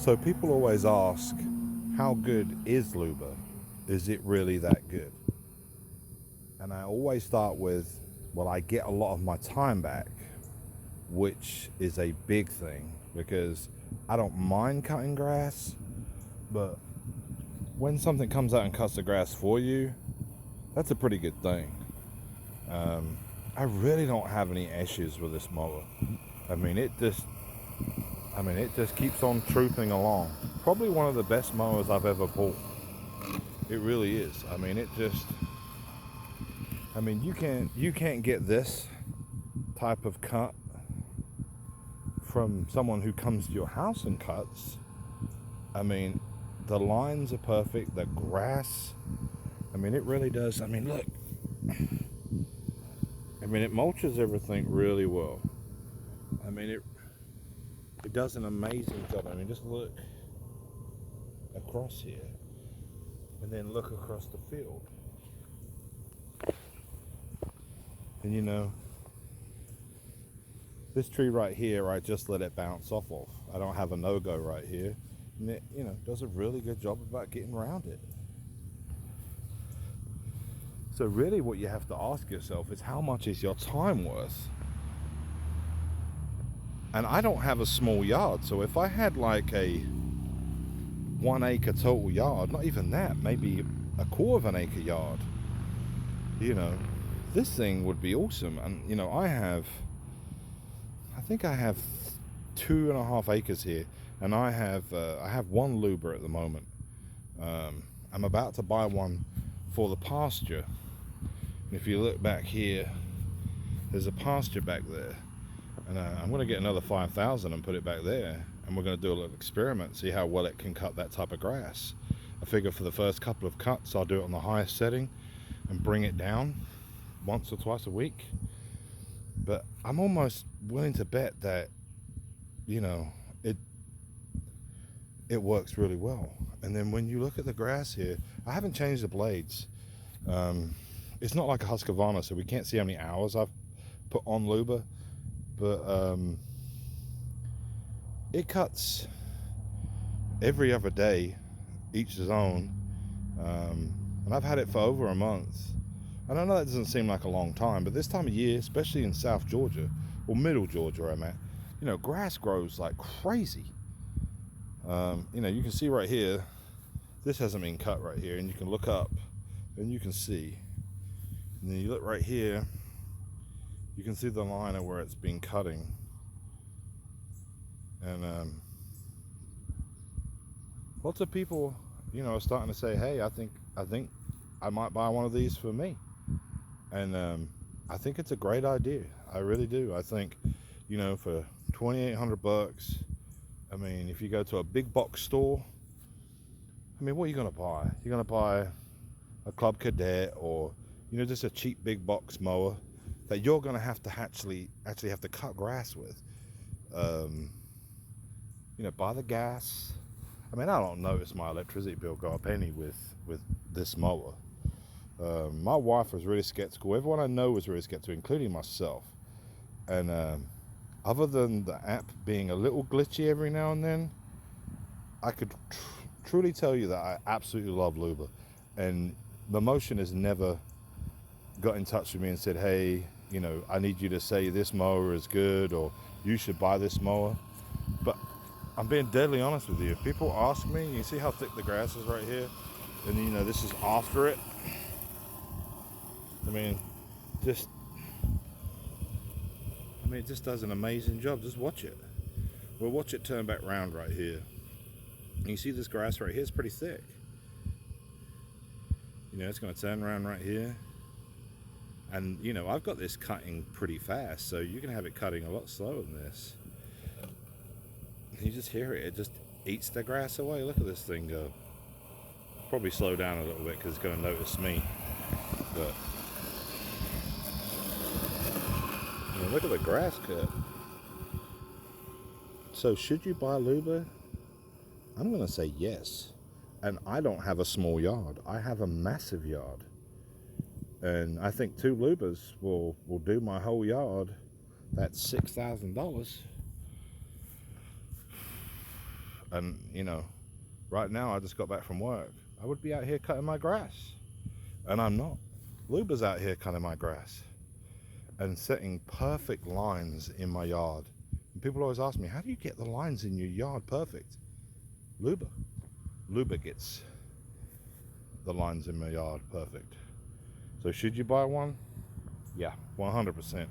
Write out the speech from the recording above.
So people always ask, how good is Luba? Is it really that good? And I always start with, well, I get a lot of my time back, which is a big thing because I don't mind cutting grass, but when something comes out and cuts the grass for you, that's a pretty good thing. I really don't have any issues with this mower. I mean, it just keeps on trooping along. Probably one of the best mowers I've ever bought. It really is. You can't get this type of cut from someone who comes to your house and cuts. I mean, the lines are perfect. The grass, it really does. Look. It mulches everything really well. It does an amazing job. Just look across here and then look across the field. And this tree right here, I just let it bounce off of. I don't have a no-go right here. And it, does a really good job about getting around it. So really what you have to ask yourself is, how much is your time worth? And I don't have a small yard, so if I had like a 1 acre total yard, not even that, maybe a quarter of an acre yard, this thing would be awesome. And I think I have 2.5 acres here, and I have one Luba at the moment. I'm about to buy one for the pasture. And if you look back here, there's a pasture back there, and I'm going to get another 5,000 and put it back there, and we're going to do a little experiment, see how well it can cut that type of grass. I figure for the first couple of cuts I'll do it on the highest setting and bring it down once or twice a week. But I'm almost willing to bet that it works really well. And then when you look at the grass here, I haven't changed the blades. It's not like a Husqvarna, so we can't see how many hours I've put on Luba, but it cuts every other day, each zone, and I've had it for over a month. And I know that doesn't seem like a long time, but this time of year, especially in South Georgia, or Middle Georgia where I'm at, grass grows like crazy. You can see right here, this hasn't been cut right here, and you can look up and you can see. And then you look right here, you can see the line of where it's been cutting. And lots of people, are starting to say, hey, I think I might buy one of these for me. And I think it's a great idea. I really do. I think, for $2,800, if you go to a big box store, what are you going to buy? You're going to buy a Club Cadet, or just a cheap big box mower that you're going to have to actually have to cut grass with. Buy the gas. I don't notice my electricity bill go up any with this mower. My wife was really skeptical. Everyone I know was really skeptical, including myself. And other than the app being a little glitchy every now and then, I could truly tell you that I absolutely love Luba. And Mammotion has never got in touch with me and said, hey, I need you to say this mower is good, or you should buy this mower. But I'm being deadly honest with you. If people ask me, you see how thick the grass is right here? And this is after it. It just does an amazing job. Just watch it. Well, watch it turn back round right here. And you see this grass right here is pretty thick. It's going to turn around right here. And, I've got this cutting pretty fast, so you can have it cutting a lot slower than this. You just hear it. It just eats the grass away. Look at this thing go. Probably slow down a little bit because it's going to notice me. But look at the grass cut. So should you buy Luba? I'm going to say yes. And I don't have a small yard. I have a massive yard. And I think 2 Lubas will do my whole yard. That's $6,000. And, you know, right now I just got back from work. I would be out here cutting my grass. And I'm not. Luba's out here cutting my grass and setting perfect lines in my yard. And people always ask me, how do you get the lines in your yard perfect? Luba. Luba gets the lines in my yard perfect. So should you buy one? Yeah, 100%.